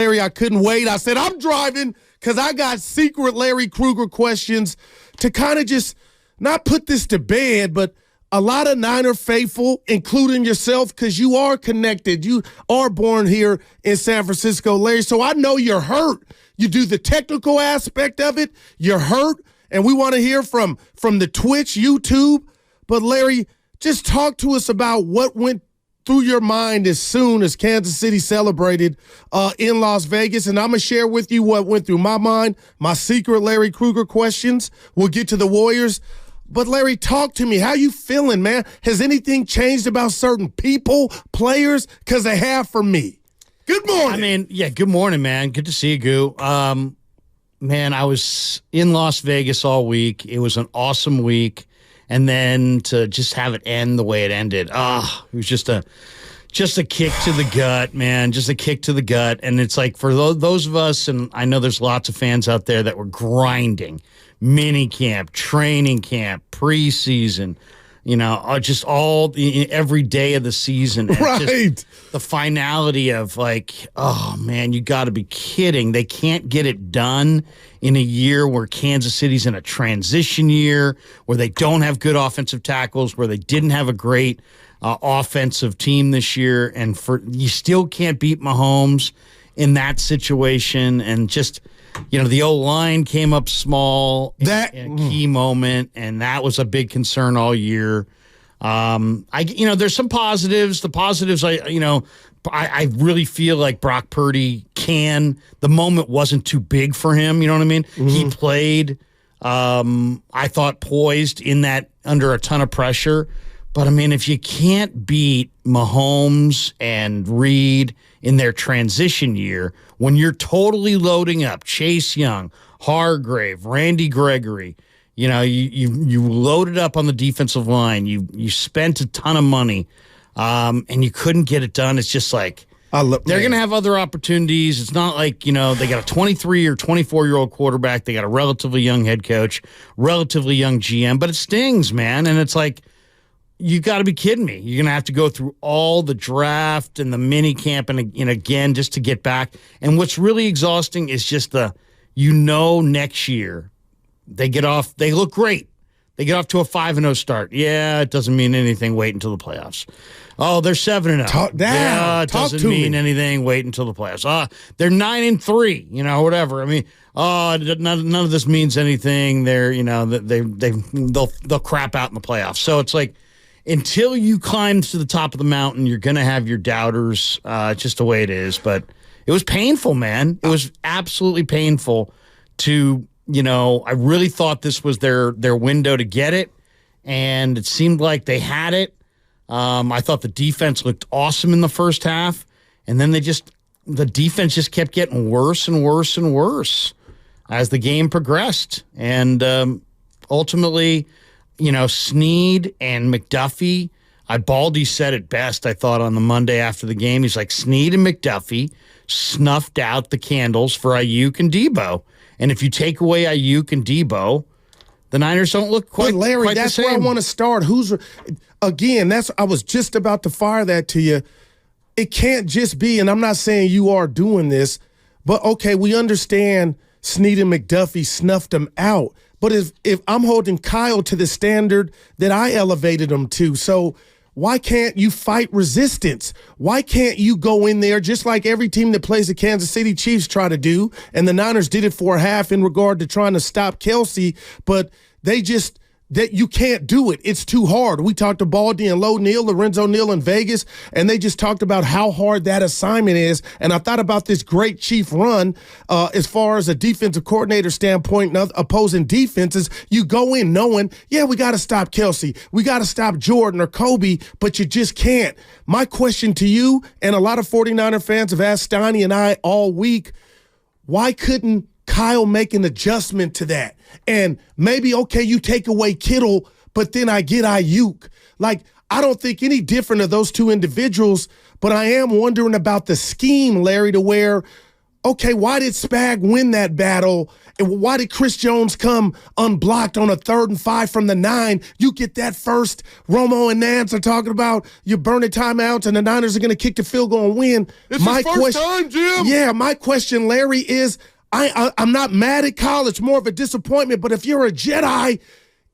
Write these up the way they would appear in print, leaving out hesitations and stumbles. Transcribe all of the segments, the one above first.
Larry, I couldn't wait. I said, I'm driving because I got secret Larry Krueger questions to kind of just not put this to bed, but a lot of Niner faithful, including yourself, because you are connected. You are born here in San Francisco, Larry. So I know you're hurt. You do the technical aspect of it. You're hurt, and we want to hear from the Twitch, YouTube. But, Larry, just talk to us about what went through your mind as soon as Kansas City celebrated in Las Vegas. And I'm going to share with you what went through my mind, my secret Larry Krueger questions. We'll get to the Warriors. But, Larry, talk to me. How you feeling, man? Has anything changed about certain people, players? Because they have for me. Good morning. Good morning, man. Good to see you, Goo. Man, I was in Las Vegas all week. It was an awesome week. And then to just have it end the way it ended, it was just a kick to the gut, man, just a kick to the gut. And it's like for those of us, and I know there's lots of fans out there that were grinding, mini camp, training camp, preseason, just every day of the season. And right. The finality of like, oh, man, you got to be kidding. They can't get it done in a year where Kansas City's in a transition year, where they don't have good offensive tackles, where they didn't have a great offensive team this year. And you still can't beat Mahomes in that situation. And just, the O-line came up small in a key moment, and that was a big concern all year. There's some positives. The positives, I really feel like Brock Purdy the moment wasn't too big for him. You know what I mean? Mm-hmm. He played, I thought, poised in that under a ton of pressure. But, if you can't beat Mahomes and Reed in their transition year, when you're totally loading up Chase Young, Hargrave, Randy Gregory, you loaded up on the defensive line. You spent a ton of money, and you couldn't get it done. It's just like they're going to have other opportunities. It's not like, they got a 23 or 24-year-old quarterback. They got a relatively young head coach, relatively young GM, but it stings, man. And it's like, you got to be kidding me. You're going to have to go through all the draft and the mini camp and again just to get back. And what's really exhausting is just next year they look great. They get off to a 5-0 start. Yeah, it doesn't mean anything. Wait until the playoffs. Oh, they're 7-0. Talk down. Yeah, it doesn't mean anything. Wait until the playoffs. They're 9-3. Whatever. None of this means anything. They're they'll crap out in the playoffs. So it's like, until you climb to the top of the mountain, you're going to have your doubters. Just the way it is. But it was painful, man. It was absolutely painful to, I really thought this was their window to get it, and it seemed like they had it. I thought the defense looked awesome in the first half, and then the defense just kept getting worse and worse and worse as the game progressed. And ultimately, Snead and McDuffie, Baldy said it best, I thought, on the Monday after the game. He's like, Snead and McDuffie snuffed out the candles for Ayuk and Debo. And if you take away Ayuk and Debo, the Niners don't look quite, Larry, quite that's the same. where I want to start. I was just about to fire that to you. It can't just be, and I'm not saying you are doing this, but okay, we understand Snead and McDuffie snuffed them out. But if I'm holding Kyle to the standard that I elevated him to, so why can't you fight resistance? Why can't you go in there just like every team that plays the Kansas City Chiefs try to do? And the Niners did it for a half in regard to trying to stop Kelsey, but that you can't do it. It's too hard. We talked to Baldy and Lorenzo Neal in Vegas, and they just talked about how hard that assignment is. And I thought about this great Chief run as far as a defensive coordinator standpoint and opposing defenses. You go in knowing, we got to stop Kelsey. We got to stop Jordan or Kobe, but you just can't. My question to you, and a lot of 49er fans have asked Steiny and I all week, why couldn't Kyle make an adjustment to that? And maybe, okay, you take away Kittle, but then I get Ayuk. Like, I don't think any different of those two individuals, but I am wondering about the scheme, Larry, to where okay, why did Spag win that battle? And why did Chris Jones come unblocked on a 3rd and 5 from the 9? You get that first. Romo and Nance are talking about you burn it timeouts and the Niners are going to kick the field goal and win. It's my first time, Jim. Yeah, my question, Larry, is I'm not mad at college, more of a disappointment, but if you're a Jedi,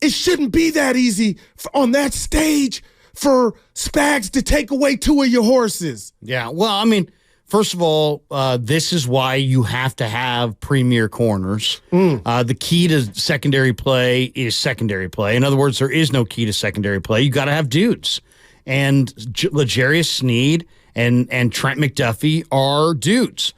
it shouldn't be that easy on that stage for Spags to take away 2 of your horses. Yeah, well, I mean, first of all, this is why you have to have premier corners. The key to secondary play is secondary play. In other words, there is no key to secondary play. You got to have dudes. And L'Jarius Sneed and Trent McDuffie are dudes.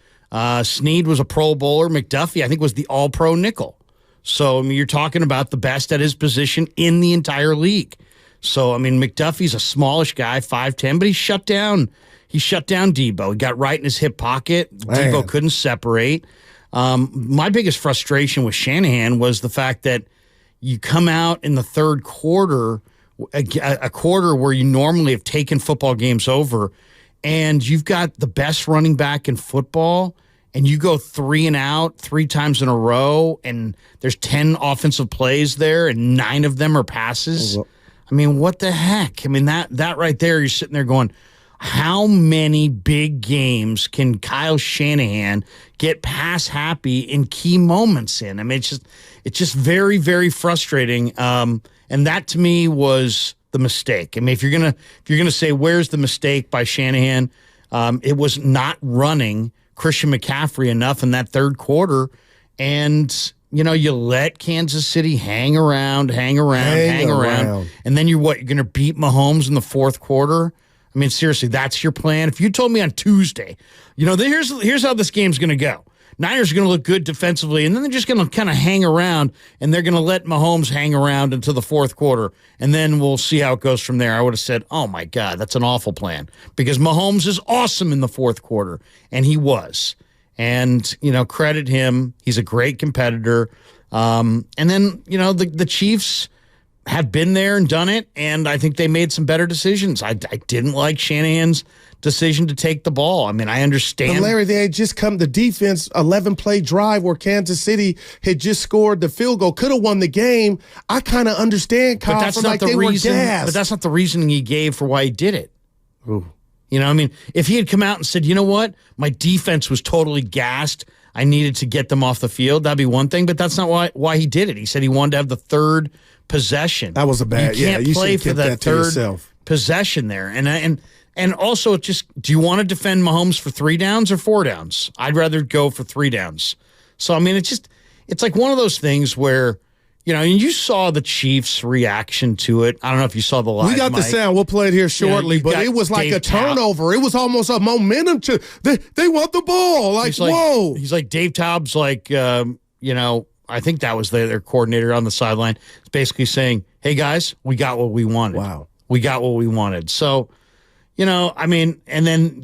Sneed was a Pro Bowler. McDuffie, I think, was the All-Pro nickel. So, I mean, you're talking about the best at his position in the entire league. So, I mean, McDuffie's a smallish guy, 5'10", but he shut down Debo. He got right in his hip pocket. Man. Debo couldn't separate. My biggest frustration with Shanahan was the fact that you come out in the third quarter, a quarter where you normally have taken football games over, and you've got the best running back in football, and you go 3 and out 3 times in a row, and there's 10 offensive plays there, and 9 of them are passes. I mean, what the heck? I mean, that right there, you're sitting there going, how many big games can Kyle Shanahan get pass happy in key moments in? I mean, it's just very, very frustrating. And that to me was the mistake. I mean, if you're gonna say where's the mistake by Shanahan, it was not running Christian McCaffrey enough in that third quarter, and you let Kansas City hang around, and then you're going to beat Mahomes in the fourth quarter? I mean, seriously, that's your plan? If you told me on Tuesday, here's how this game's going to go. Niners are going to look good defensively, and then they're just going to kind of hang around, and they're going to let Mahomes hang around until the fourth quarter, and then we'll see how it goes from there. I would have said, oh, my God, that's an awful plan, because Mahomes is awesome in the fourth quarter, and he was. And, credit him. He's a great competitor. And then, the Chiefs have been there and done it, and I think they made some better decisions. I didn't like Shanahan's decision to take the ball. I mean, I understand. But Larry, they had just come the defense 11-play drive where Kansas City had just scored the field goal, could have won the game. I kind of understand, Kyle, but that's not the reason. But that's not the reasoning he gave for why he did it. Ooh. I mean, if he had come out and said, you know what, my defense was totally gassed, I needed to get them off the field, that'd be one thing, but that's not why he did it. He said he wanted to have the third possession. That was a bad, you can't play for that third yourself. Possession there. And also, do you want to defend Mahomes for 3 downs or 4 downs? I'd rather go for 3 downs. So, I mean, it's like one of those things where, and you saw the Chiefs' reaction to it. I don't know if you saw the live. We got the sound. We'll play it here shortly, but it was like Dave a turnover. It was almost a momentum. They want the ball. Like, whoa. He's like, Dave Taub's like, I think that was their coordinator on the sideline. It's basically saying, hey, guys, we got what we wanted. Wow. We got what we wanted. So, I mean, and then,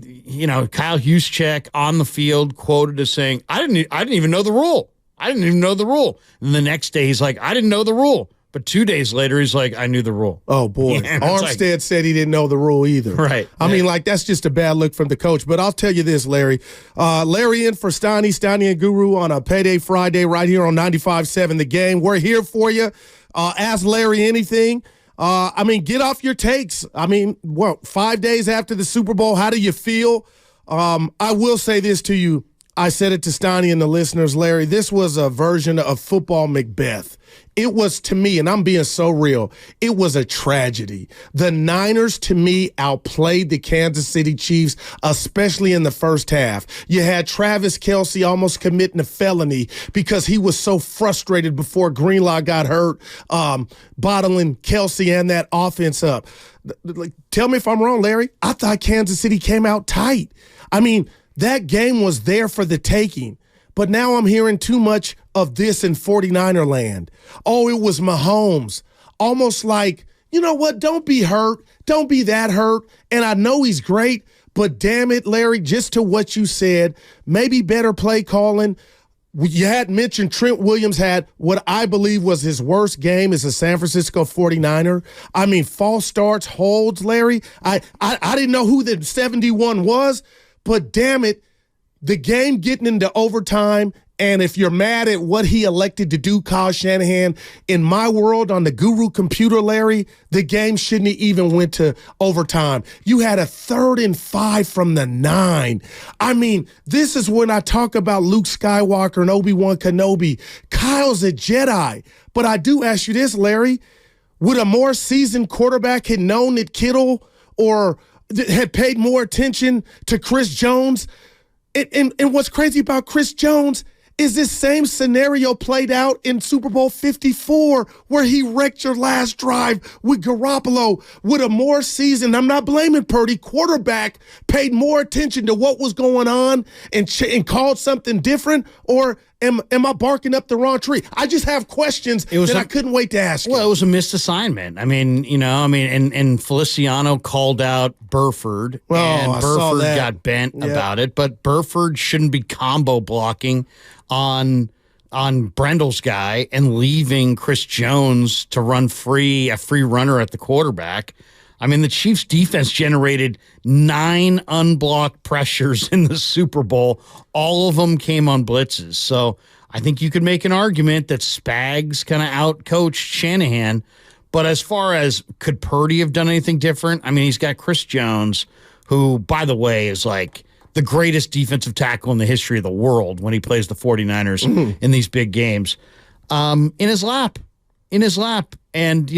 Kyle Juszczyk on the field quoted as saying, I didn't even know the rule. I didn't even know the rule. And the next day he's like, I didn't know the rule. But 2 days later, he's like, I knew the rule. Oh, boy. Yeah, Armstead said he didn't know the rule either. Right. I mean, that's just a bad look from the coach. But I'll tell you this, Larry. Larry in for Steiny and Guru on a Payday Friday right here on 95.7 The Game. We're here for you. Ask Larry anything. I mean, get off your takes. I mean, 5 days after the Super Bowl, how do you feel? I will say this to you. I said it to Steiny and the listeners, Larry. This was a version of football Macbeth. It was, to me, and I'm being so real, it was a tragedy. The Niners, to me, outplayed the Kansas City Chiefs, especially in the first half. You had Travis Kelce almost committing a felony because he was so frustrated before Greenlaw got hurt, bottling Kelce and that offense up. Tell me if I'm wrong, Larry. I thought Kansas City came out tight. I mean, that game was there for the taking. But now I'm hearing too much of this in 49er land. Oh, it was Mahomes. Almost like, you know what, don't be hurt. Don't be that hurt. And I know he's great, but damn it, Larry, just to what you said, maybe better play calling. You had mentioned Trent Williams had what I believe was his worst game as a San Francisco 49er. I mean, false starts, holds, Larry. I didn't know who the 71 was, but damn it, the game getting into overtime, and if you're mad at what he elected to do, Kyle Shanahan, in my world on the Guru computer, Larry, the game shouldn't have even went to overtime. You had a 3rd and 5 from the 9. I mean, this is when I talk about Luke Skywalker and Obi-Wan Kenobi. Kyle's a Jedi. But I do ask you this, Larry. Would a more seasoned quarterback have known that Kittle or had paid more attention to Chris Jones? And what's crazy about Chris Jones is this same scenario played out in Super Bowl 54 where he wrecked your last drive with Garoppolo. With a more seasoned, I'm not blaming Purdy, quarterback paid more attention to what was going on and called something different, or am I barking up the wrong tree? I just have questions that I couldn't wait to ask you. Well, it was a missed assignment. And Feliciano called out Burford, and Burford got bent about it, but Burford shouldn't be combo blocking on Brendel's guy and leaving Chris Jones to run a free runner at the quarterback. I mean, the Chiefs' defense generated 9 unblocked pressures in the Super Bowl. All of them came on blitzes. So I think you could make an argument that Spags kind of outcoached Shanahan. But as far as could Purdy have done anything different? I mean, he's got Chris Jones, who, by the way, is like the greatest defensive tackle in the history of the world when he plays the 49ers in these big games, in his lap. And,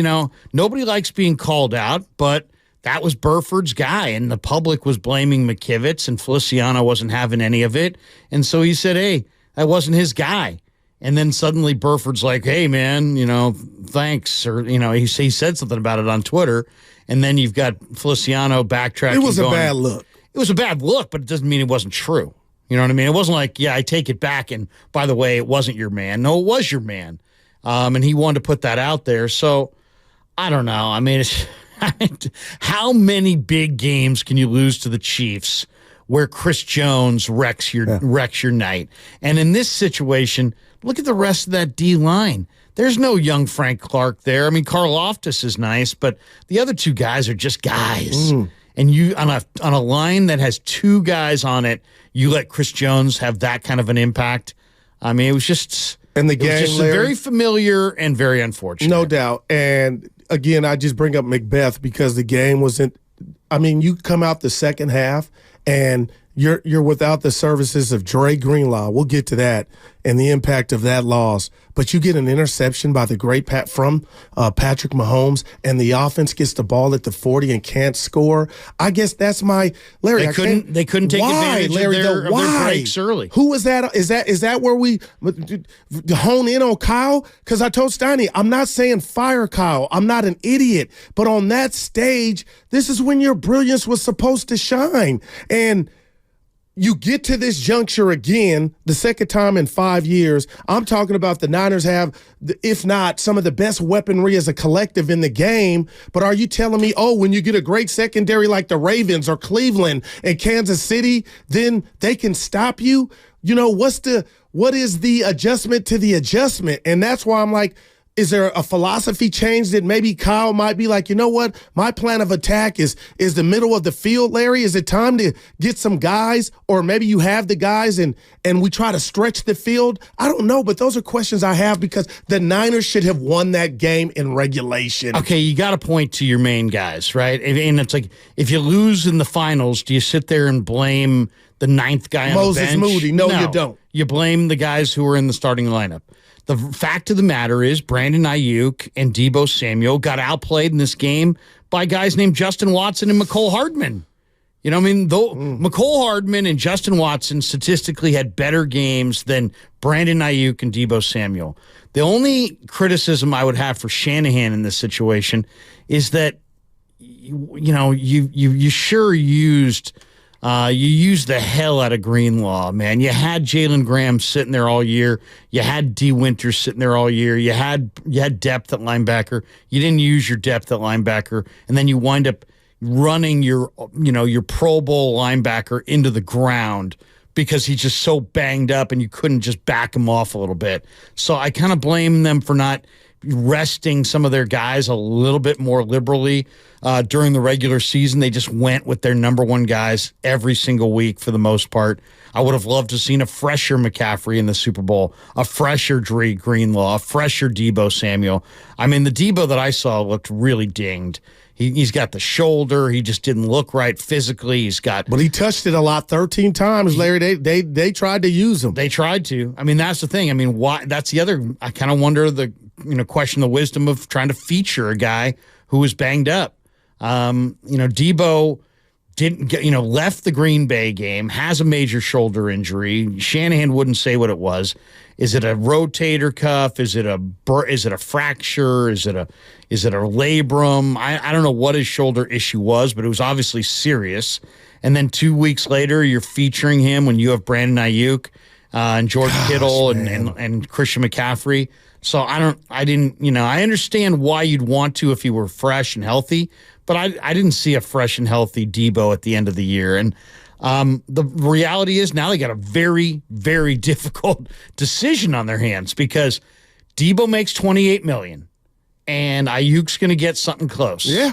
nobody likes being called out, but that was Burford's guy, and the public was blaming McKivitz, and Feliciano wasn't having any of it. And so he said, hey, that wasn't his guy. And then suddenly Burford's like, hey, man, thanks. Or, he said something about it on Twitter. And then you've got Feliciano backtracking. It was a bad look. It was a bad look, but it doesn't mean it wasn't true. You know what I mean? It wasn't like, yeah, I take it back, and by the way, it wasn't your man. No, it was your man. And he wanted to put that out there. So I don't know. I mean, how many big games can you lose to the Chiefs where Chris Jones wrecks your night? And in this situation, look at the rest of that D line. There's no young Frank Clark there. I mean, Karlaftis is nice, but the other 2 guys are just guys. And you on a line that has 2 guys on it, you let Chris Jones have that kind of an impact. I mean, it was just very familiar and very unfortunate. No doubt. And again, I just bring up Macbeth because the game wasn't. I mean, you come out the second half and you're without the services of Dre Greenlaw. We'll get to that and the impact of that loss. But you get an interception by the great Patrick Mahomes, and the offense gets the ball at the 40 and can't score. I guess that's my Larry. They couldn't take advantage of their breaks early. Who was that? Is that where we hone in on Kyle? Because I told Steiny, I'm not saying fire Kyle. I'm not an idiot. But on that stage, this is when your brilliance was supposed to shine. And you get to this juncture again, the second time in 5 years. I'm talking about the Niners have, if not, some of the best weaponry as a collective in the game. But are you telling me, when you get a great secondary like the Ravens or Cleveland and Kansas City, then they can stop you? What is the adjustment to the adjustment? And that's why I'm like, is there a philosophy change that maybe Kyle might be like, you know what? My plan of attack is the middle of the field, Larry. Is it time to get some guys, or maybe you have the guys and we try to stretch the field? I don't know, but those are questions I have because the Niners should have won that game in regulation. Okay, you got to point to your main guys, right? And it's like, if you lose in the finals, do you sit there and blame the 9th guy on the bench? Moses Moody. No, you don't. You blame the guys who are in the starting lineup. The fact of the matter is Brandon Ayuk and Deebo Samuel got outplayed in this game by guys named Justin Watson and McCole Hardman. You know what I mean? Though McCole Hardman and Justin Watson statistically had better games than Brandon Ayuk and Deebo Samuel. The only criticism I would have for Shanahan in this situation is that you sure used the hell out of Greenlaw, man. You had Jalen Graham sitting there all year. You had D. Winters sitting there all year. You had depth at linebacker. You didn't use your depth at linebacker, and then you wind up running your Pro Bowl linebacker into the ground because he's just so banged up, and you couldn't just back him off a little bit. So I kind of blame them for not resting some of their guys a little bit more liberally during the regular season. They just went with their number one guys every single week for the most part. I would have loved to have seen a fresher McCaffrey in the Super Bowl, a fresher Dre Greenlaw, a fresher Deebo Samuel. I mean, the Deebo that I saw looked really dinged. He's got the shoulder. He just didn't look right physically. But he touched it a lot, 13 times, Larry. They tried to use him. They tried to. I mean, that's the thing. I mean, why? That's the other. I kind of wonder question the wisdom of trying to feature a guy who was banged up. Deebo didn't get, left the Green Bay game, has a major shoulder injury. Shanahan wouldn't say what it was. Is it a rotator cuff? Is it a fracture? Is it a labrum? I don't know what his shoulder issue was, but it was obviously serious. And then 2 weeks later, you're featuring him when you have Brandon Ayuk and George Kittle and Christian McCaffrey. So I understand why you'd want to if he were fresh and healthy, but I didn't see a fresh and healthy Deebo at the end of the year. And the reality is now they got a very, very difficult decision on their hands because Deebo makes $28 million and Ayuk's going to get something close. Yeah.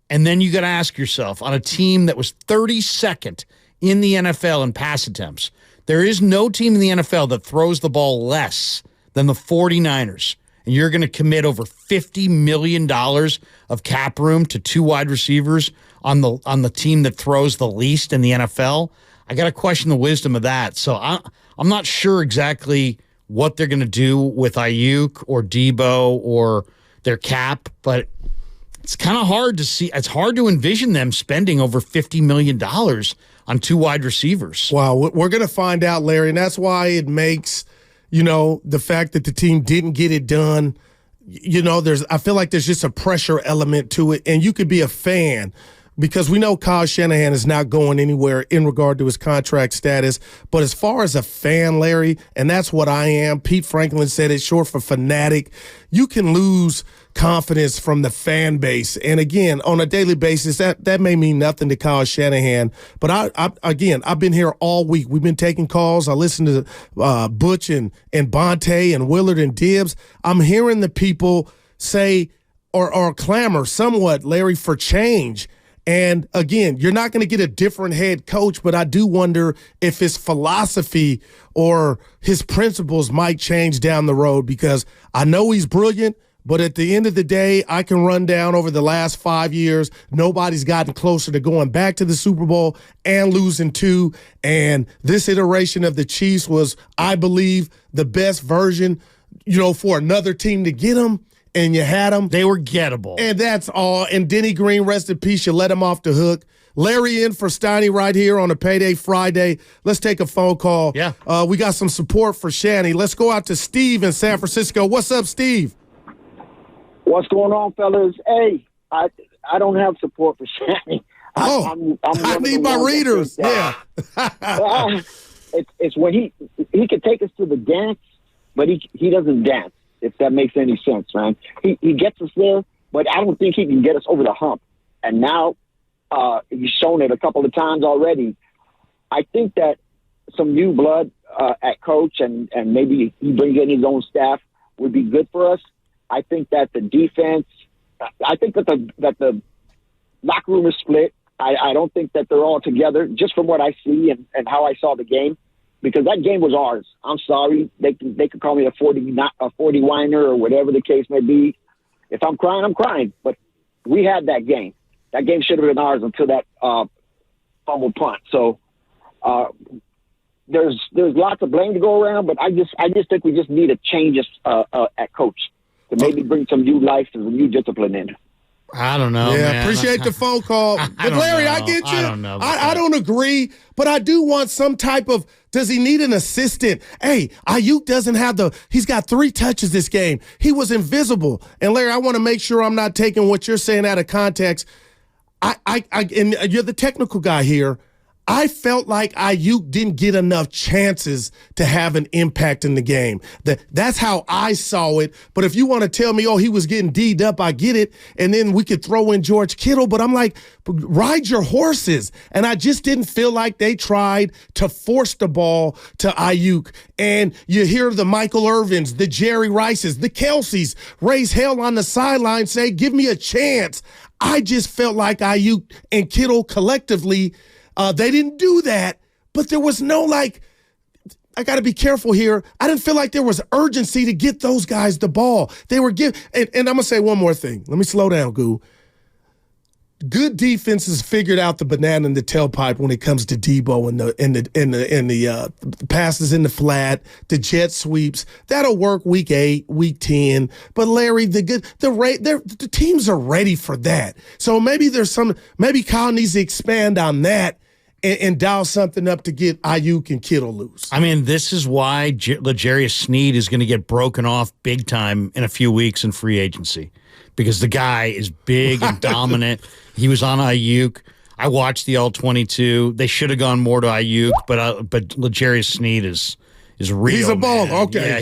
And then you got to ask yourself, on a team that was 32nd in the NFL in pass attempts, there is no team in the NFL that throws the ball less than the 49ers. And you're going to commit over $50 million of cap room to two wide receivers on the team that throws the least in the NFL. I got to question the wisdom of that. So I'm not sure exactly what they're going to do with Ayuk or Deebo or their cap, but it's kind of hard to see. It's hard to envision them spending over $50 million on two wide receivers. Wow, we're going to find out, Larry, and that's why it makes, the fact that the team didn't get it done, I feel like there's just a pressure element to it, and you could be a fan because we know Kyle Shanahan is not going anywhere in regard to his contract status. But as far as a fan, Larry, and that's what I am, Pete Franklin said it, short for fanatic, you can lose confidence from the fan base. And again, on a daily basis, that may mean nothing to Kyle Shanahan. But I've been here all week. We've been taking calls. I listened to Butch and Bonte and Willard and Dibbs. I'm hearing the people say or clamor somewhat, Larry, for change. And again, you're not going to get a different head coach, but I do wonder if his philosophy or his principles might change down the road, because I know he's brilliant, but at the end of the day, I can run down over the last 5 years. Nobody's gotten closer to going back to the Super Bowl and losing two. And this iteration of the Chiefs was, I believe, the best version, for another team to get them. And you had them. They were gettable. And that's all. And Denny Green, rest in peace, you let him off the hook. Larry in for Steiny right here on a Payday Friday. Let's take a phone call. Yeah. We got some support for Shanny. Let's go out to Steve in San Francisco. What's up, Steve? What's going on, fellas? Hey, I don't have support for Shanny. I need my readers. Yeah. It's when he could take us to the dance, but he doesn't dance, if that makes any sense, man. He gets us there, but I don't think he can get us over the hump. And now he's shown it a couple of times already. I think that some new blood at coach and maybe he brings in his own staff would be good for us. I think that the defense, I think that the locker room is split. I don't think that they're all together, just from what I see and how I saw the game. Because that game was ours. I'm sorry. They could call me a 40 whiner or whatever the case may be. If I'm crying, I'm crying. But we had that game. That game should have been ours until that fumble punt. So there's lots of blame to go around. But I just think we just need a change at coach to maybe bring some new life and some new discipline in. I don't know. Yeah, man. appreciate the phone call. But Larry, I get you. I don't know. I don't agree, but I do want some type of, does he need an assistant? Hey, Ayuk doesn't have he's got 3 touches this game. He was invisible. And Larry, I want to make sure I'm not taking what you're saying out of context. And you're the technical guy here. I felt like Ayuk didn't get enough chances to have an impact in the game. That's how I saw it. But if you want to tell me, oh, he was getting D'd up, I get it. And then we could throw in George Kittle. But I'm like, ride your horses. And I just didn't feel like they tried to force the ball to Ayuk. And you hear the Michael Irvins, the Jerry Rices, the Kelseys raise hell on the sideline, say, give me a chance. I just felt like Ayuk and Kittle collectively, they didn't do that, but there was no, like, I got to be careful here. I didn't feel like there was urgency to get those guys the ball. They were and I'm going to say one more thing. Let me slow down, Goo. Good defenses figured out the banana in the tailpipe when it comes to Debo and the passes in the flat, the jet sweeps. That'll work week 8, week 10. But Larry, the teams are ready for that. So maybe maybe Kyle needs to expand on that and dial something up to get Ayuk and Kittle loose. I mean, this is why L'Jarius Sneed is going to get broken off big time in a few weeks in free agency, because the guy is big and dominant. He was on Ayuk. I watched the All-22. They should have gone more to Ayuk, but L'Jarius Sneed is real. He's a baller. Man. Okay. Yeah,